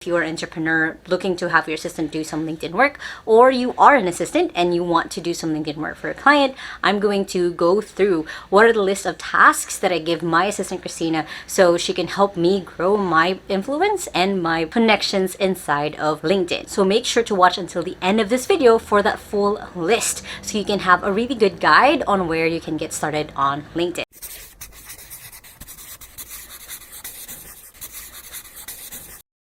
If you're an entrepreneur looking to have your assistant do some LinkedIn work, or you are an assistant and you want to do some LinkedIn work for a client, I'm going to go through what are the list of tasks that I give my assistant Christina so she can help me grow my influence and my connections inside of LinkedIn. So make sure to watch until the end of this video for that full list so you can have a really good guide on where you can get started on LinkedIn.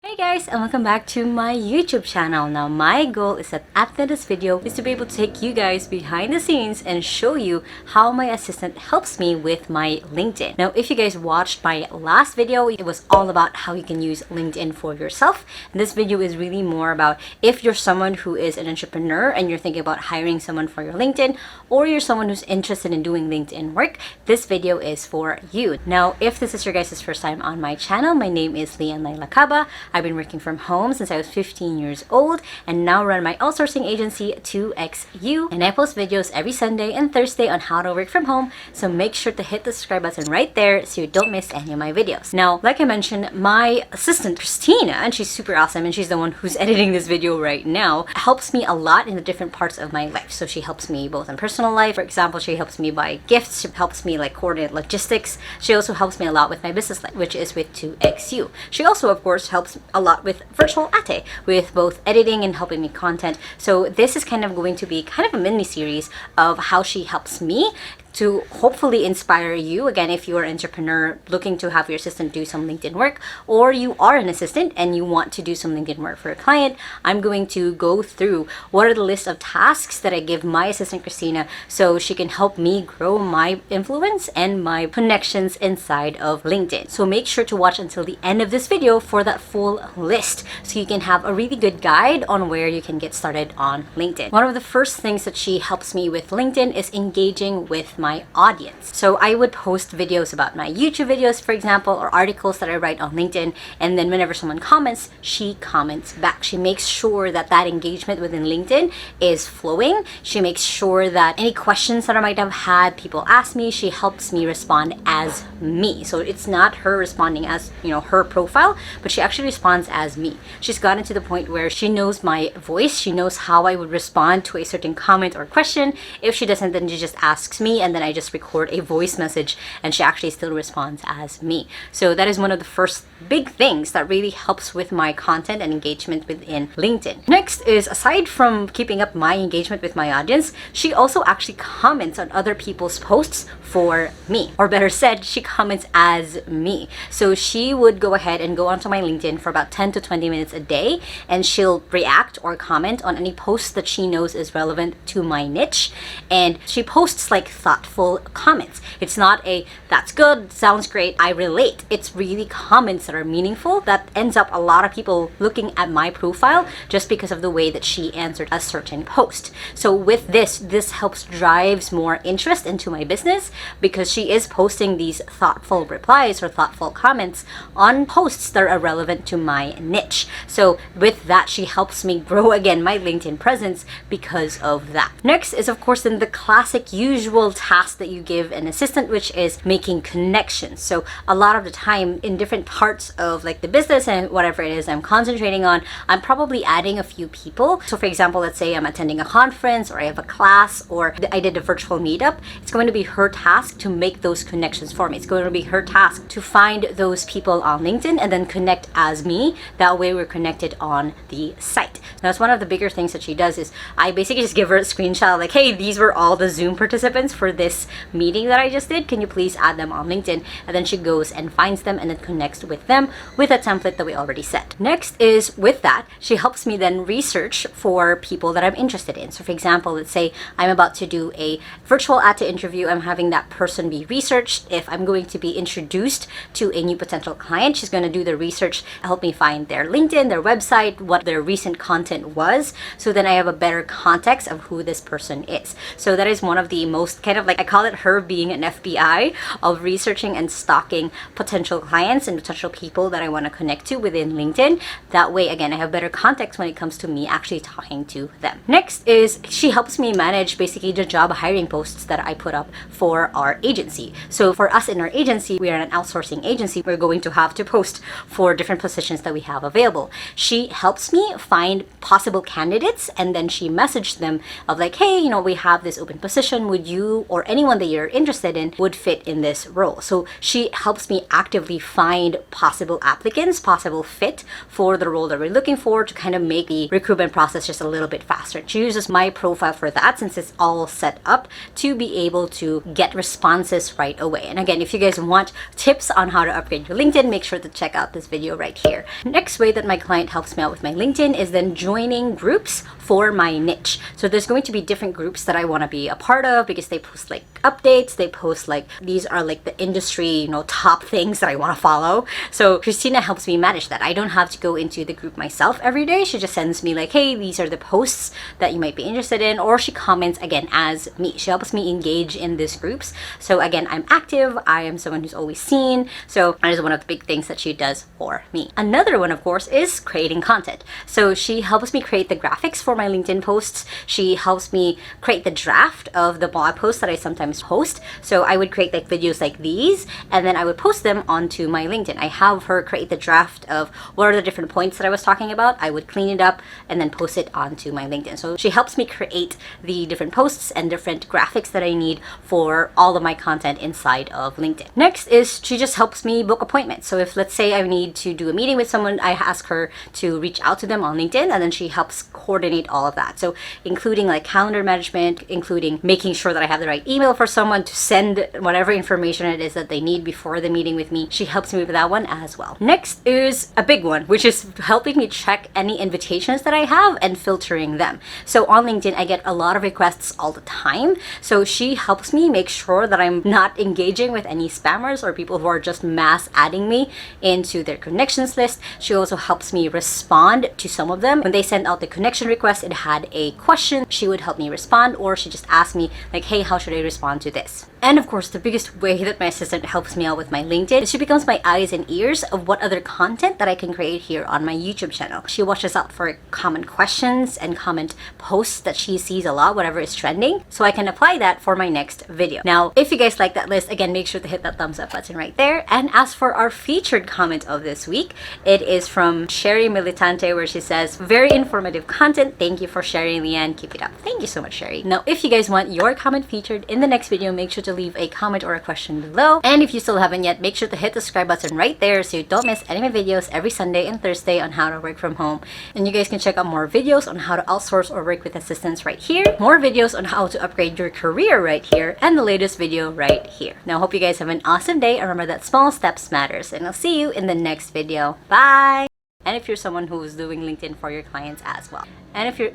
Hey guys, and welcome back to my YouTube channel. Now my goal is that at the end of this video is to be able to take you guys behind the scenes and show you how my assistant helps me with my LinkedIn. Now if you guys watched my last video, it was all about how you can use LinkedIn for yourself. And this video is really more about if you're someone who is an entrepreneur and you're thinking about hiring someone for your LinkedIn, or you're someone who's interested in doing LinkedIn work, this video is for you. Now if this is your guys' first time on my channel, my name is Lai Lacaba. I've been working from home since I was 15 years old and now run my outsourcing agency 2XU, and I post videos every Sunday and Thursday on how to work from home, so make sure to hit the subscribe button right there so you don't miss any of my videos. Now like I mentioned, my assistant Christina, and she's super awesome and she's the one who's editing this video right now, helps me a lot in the different parts of my life. So she helps me both in personal life. For example, she helps me buy gifts, she helps me like coordinate logistics. She also helps me a lot with my business life, which is with 2XU. She also of course helps a lot with virtual ate, with both editing and helping me content. So this is kind of going to be kind of a mini series of how she helps me to hopefully inspire you. Again, if you're an entrepreneur looking to have your assistant do some LinkedIn work, or you are an assistant and you want to do some LinkedIn work for a client, I'm going to go through what are the list of tasks that I give my assistant Christina so she can help me grow my influence and my connections inside of LinkedIn. So make sure to watch until the end of this video for that full list so you can have a really good guide on where you can get started on LinkedIn. One of the first things that she helps me with LinkedIn is engaging with my audience. So I would post videos about my YouTube videos, for example, or articles that I write on LinkedIn, and then whenever someone comments, she comments back. She makes sure that that engagement within LinkedIn is flowing. She makes sure that any questions that I might have had people ask me, she helps me respond as me. So it's not her responding as, her profile, but she actually responds as me. She's gotten to the point where she knows my voice. She knows how I would respond to a certain comment or question. If she doesn't, then she just asks me, and then I just record a voice message and she actually still responds as me. So that is one of the first big things that really helps with my content and engagement within LinkedIn. Next is, aside from keeping up my engagement with my audience, she also actually comments on other people's posts for me, or better said, she comments as me. So she would go ahead and go onto my LinkedIn for about 10 to 20 minutes a day, and she'll react or comment on any post that she knows is relevant to my niche. And she posts like thoughtful comments. It's not a "that's good, sounds great, I relate." It's really comments that are meaningful that ends up a lot of people looking at my profile just because of the way that she answered a certain post. So with this helps drives more interest into my business, because she is posting these thoughtful replies or thoughtful comments on posts that are relevant to my niche. So with that, she helps me grow again my LinkedIn presence because of that. Next is of course then the classic usual task that you give an assistant, which is making connections. So a lot of the time in different parts of like the business and whatever it is I'm concentrating on, I'm probably adding a few people. So for example, let's say I'm attending a conference or I have a class or I did a virtual meetup. It's going to be her task to make those connections for me. It's going to be her task to find those people on LinkedIn and then connect as me. That way we're connected on the site. That's one of the bigger things that she does is I basically just give her a screenshot like, hey, these were all the Zoom participants for this meeting that I just did. Can you please add them on LinkedIn? And then she goes and finds them and then connects with them with a template that we already set. Next is with that, she helps me then research for people that I'm interested in. So for example, let's say I'm about to do a virtual ATA interview. I'm having that person be researched. If I'm going to be introduced to a new potential client, she's going to do the research, help me find their LinkedIn, their website, what their recent content content was, so then I have a better context of who this person is. So that is one of the most kind of like, I call it her being an FBI of researching and stalking potential clients and potential people that I want to connect to within LinkedIn. That way, again, I have better context when it comes to me actually talking to them. Next is she helps me manage basically the job hiring posts that I put up for our agency. So for us in our agency, we are an outsourcing agency. We're going to have to post for different positions that we have available. She helps me find possible candidates, and then she messaged them of like, hey, you know, we have this open position. Would you or anyone that you're interested in would fit in this role? So she helps me actively find possible applicants, possible fit for the role that we're looking for, to kind of make the recruitment process just a little bit faster. She uses my profile for that, since it's all set up to be able to get responses right away. And again, if you guys want tips on how to upgrade your LinkedIn, make sure to check out this video right here. Next way that my client helps me out with my LinkedIn is then joining groups for my niche. So there's going to be different groups that I want to be a part of, because they post like updates, they post like, these are like the industry, you know, top things that I want to follow. So Christina helps me manage that. I don't have to go into the group myself every day. She just sends me like, hey, these are the posts that you might be interested in, or she comments again as me. She helps me engage in these groups. So again, I'm active. I am someone who's always seen. So that is one of the big things that she does for me. Another one, of course, is creating content. So she helps me create the graphics for my LinkedIn posts. She helps me create the draft of the blog posts that I sometimes post. So I would create like videos like these, and then I would post them onto my LinkedIn. I have her create the draft of what are the different points that I was talking about. I would clean it up and then post it onto my LinkedIn. So she helps me create the different posts and different graphics that I need for all of my content inside of LinkedIn. Next is she just helps me book appointments. So if, let's say, I need to do a meeting with someone, I ask her to reach out to them on LinkedIn, and then she helps coordinate all of that. So including like calendar management, including making sure that I have the right email for someone to send whatever information it is that they need before the meeting with me. She helps me with that one as well. Next is a big one, which is helping me check any invitations that I have and filtering them. So on LinkedIn, I get a lot of requests all the time. So she helps me make sure that I'm not engaging with any spammers or people who are just mass adding me into their connections list. She also helps me respond to some of them. When they send out the connection request, it had a question. She would help me respond, or she just asked me like, hey, how should I respond to this? And of course, the biggest way that my assistant helps me out with my LinkedIn is she becomes my eyes and ears of what other content that I can create here on my YouTube channel. She watches out for common questions and comment posts that she sees a lot, whatever is trending, so I can apply that for my next video. Now, if you guys like that list, again, make sure to hit that thumbs up button right there. And as for our featured comment of this week, it is from Sherry Militante, where she says, very informative content. Thank you for sharing, Leanne. Keep it up. Thank you so much, Sherry. Now, if you guys want your comment featured in the next video, make sure to leave a comment or a question below. And if you still haven't yet, make sure to hit the subscribe button right there so you don't miss any of my videos every Sunday and Thursday on how to work from home. And you guys can check out more videos on how to outsource or work with assistants right here, more videos on how to upgrade your career right here, and the latest video right here. Now, I hope you guys have an awesome day, and remember that small steps matters, and I'll see you in the next video. Bye! And if you're someone who's doing LinkedIn for your clients as well. And if you're